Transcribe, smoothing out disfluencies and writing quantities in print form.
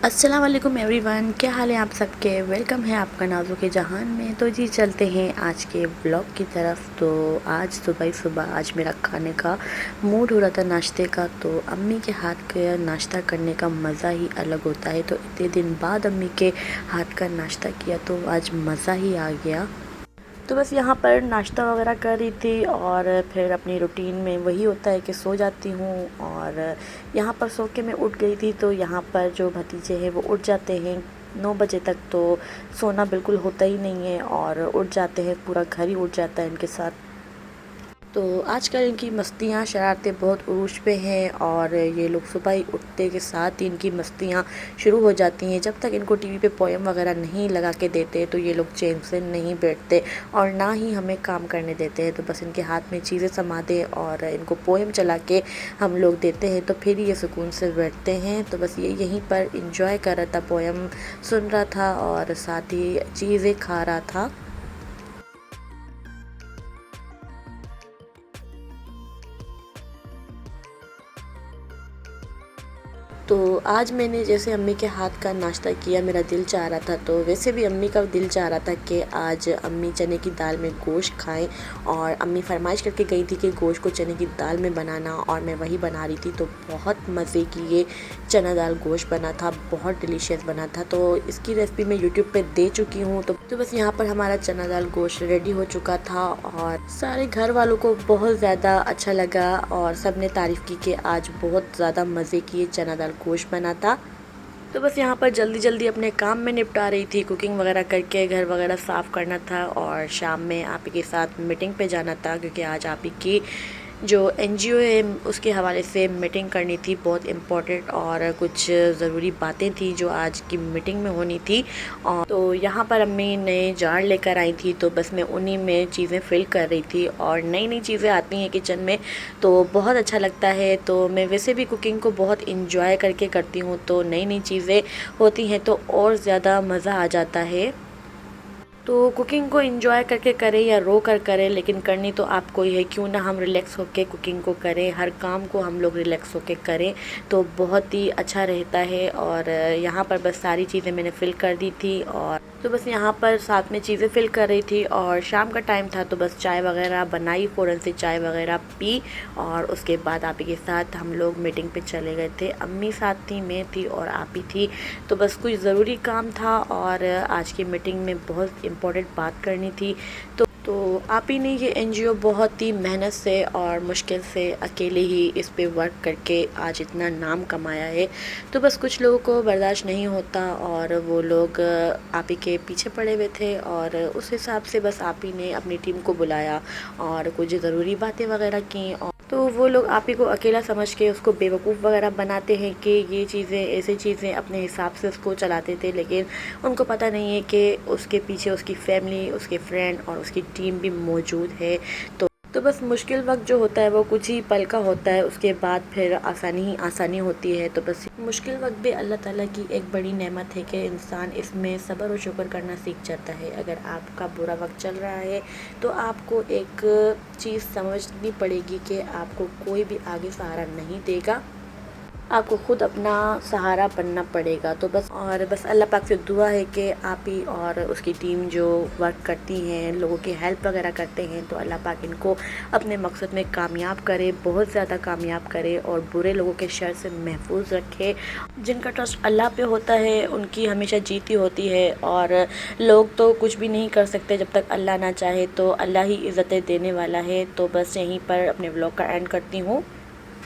अस्सलाम वालेकुम एवरीवन, क्या हाल है आप सबके। वेलकम है आपका नाज़ों के जहान में। तो जी चलते हैं आज के ब्लॉग की तरफ। तो आज सुबह आज मेरा खाने का मूड हो रहा था, नाश्ते का। तो अम्मी के हाथ का नाश्ता करने का मज़ा ही अलग होता है। तो इतने दिन बाद अम्मी के हाथ का नाश्ता किया तो आज मज़ा ही आ गया। तो बस यहाँ पर नाश्ता वगैरह कर रही थी और फिर अपनी रूटीन में वही होता है कि सो जाती हूँ। और यहाँ पर सो के मैं उठ गई थी। तो यहाँ पर जो भतीजे हैं वो उठ जाते हैं 9 बजे तक। तो सोना बिल्कुल होता ही नहीं है और उठ जाते हैं, पूरा घर ही उठ जाता है इनके साथ। तो आजकल इनकी मस्तियाँ शरारतें बहुत उरूज पे हैं और ये लोग सुबह ही उठते के साथ ही इनकी मस्तियाँ शुरू हो जाती हैं। जब तक इनको टीवी पे पोएम वगैरह नहीं लगा के देते तो ये लोग चैन से नहीं बैठते और ना ही हमें काम करने देते हैं। तो बस इनके हाथ में चीज़ें समा दें और इनको पोएम चला के हम लोग देते हैं तो फिर ये सुकून से बैठते हैं। तो बस ये यहीं पर इंजॉय कर रहा था, पोएम सुन रहा था और साथ ही चीज़ें खा रहा था। तो आज मैंने जैसे अम्मी के हाथ का नाश्ता किया, मेरा दिल चाह रहा था। तो वैसे भी अम्मी का दिल चाह रहा था कि आज अम्मी चने की दाल में गोश्त खाएं। और अम्मी फरमाइश करके गई थी कि गोश्त को चने की दाल में बनाना और मैं वही बना रही थी। तो बहुत मज़े की ये चना दाल गोश्त बना था, बहुत डिलीशियस बना था। तो इसकी रेसिपी मैं यूट्यूब पर दे चुकी हूँ। तो बस यहाँ पर हमारा चना दाल गोश्त रेडी हो चुका था और सारे घर वालों को बहुत ज़्यादा अच्छा लगा और सब ने तारीफ़ की कि आज बहुत ज़्यादा मज़े की ये चना दाल गोश्त बना था। तो बस यहाँ पर जल्दी जल्दी अपने काम में निपटा रही थी, कुकिंग वगैरह करके घर वगैरह साफ़ करना था और शाम में आप ही के साथ मीटिंग पे जाना था क्योंकि आज आप ही की जो एनजीओ है उसके हवाले से मीटिंग करनी थी, बहुत इम्पोर्टेंट और कुछ ज़रूरी बातें थी जो आज की मीटिंग में होनी थी। और तो यहाँ पर अम्मी नए जार लेकर आई थी तो बस मैं उन्हीं में चीज़ें फिल कर रही थी। और नई नई चीज़ें आती हैं किचन में तो बहुत अच्छा लगता है। तो मैं वैसे भी कुकिंग को बहुत इंजॉय करके करती हूँ, तो नई नई चीज़ें होती हैं तो और ज़्यादा मज़ा आ जाता है। तो कुकिंग को एंजॉय करके करें या रो कर करें, लेकिन करनी तो आपको ही है। क्यों ना हम रिलैक्स होके कुकिंग को करें, हर काम को हम लोग रिलैक्स होके करें तो बहुत ही अच्छा रहता है। और यहाँ पर बस सारी चीज़ें मैंने फ़िल कर दी थी और तो बस यहाँ पर साथ में चीज़ें फ़िल कर रही थी और शाम का टाइम था तो बस चाय वगैरह बनाई, फ़ौरन से चाय वगैरह पी और उसके बाद आप ही के साथ हम लोग मीटिंग पे चले गए थे। अम्मी साथ थी, मैं थी और आप ही थी। तो बस कुछ ज़रूरी काम था और आज की मीटिंग में बहुत इम्पोर्टेंट बात करनी थी। तो आप ही ने ये एनजीओ बहुत ही मेहनत से और मुश्किल से अकेले ही इस पे वर्क करके आज इतना नाम कमाया है। तो बस कुछ लोगों को बर्दाश्त नहीं होता और वो लोग आप ही के पीछे पड़े हुए थे और उस हिसाब से बस आप ही ने अपनी टीम को बुलाया और कुछ ज़रूरी बातें वगैरह की। और तो वो लोग आप ही को अकेला समझ के उसको बेवकूफ़ वगैरह बनाते हैं कि ये चीज़ें ऐसी चीज़ें अपने हिसाब से उसको चलाते थे, लेकिन उनको पता नहीं है कि उसके पीछे उसकी फैमिली, उसके फ्रेंड और उसकी टीम भी मौजूद है। तो बस मुश्किल वक्त जो होता है वो कुछ ही पल का होता है, उसके बाद फिर आसानी ही आसानी होती है। तो बस मुश्किल वक्त भी अल्लाह ताला की एक बड़ी नेमत है कि इंसान इसमें सब्र और शुक्र करना सीख जाता है। अगर आपका बुरा वक्त चल रहा है तो आपको एक चीज़ समझनी पड़ेगी कि आपको कोई भी आगे सहारा नहीं देगा, आपको खुद अपना सहारा बनना पड़ेगा। तो बस अल्लाह पाक से दुआ है कि आप ही और उसकी टीम जो वर्क करती हैं, लोगों की हेल्प वगैरह करते हैं, तो अल्लाह पाक इनको अपने मकसद में कामयाब करे, बहुत ज़्यादा कामयाब करे और बुरे लोगों के शर से महफूज रखे। जिनका ट्रस्ट अल्लाह पे होता है उनकी हमेशा जीती होती है और लोग तो कुछ भी नहीं कर सकते जब तक अल्लाह ना चाहे। तो अल्लाह ही इज़्ज़तें देने वाला है। तो बस यहीं पर अपने व्लॉग का एंड करती हूँ।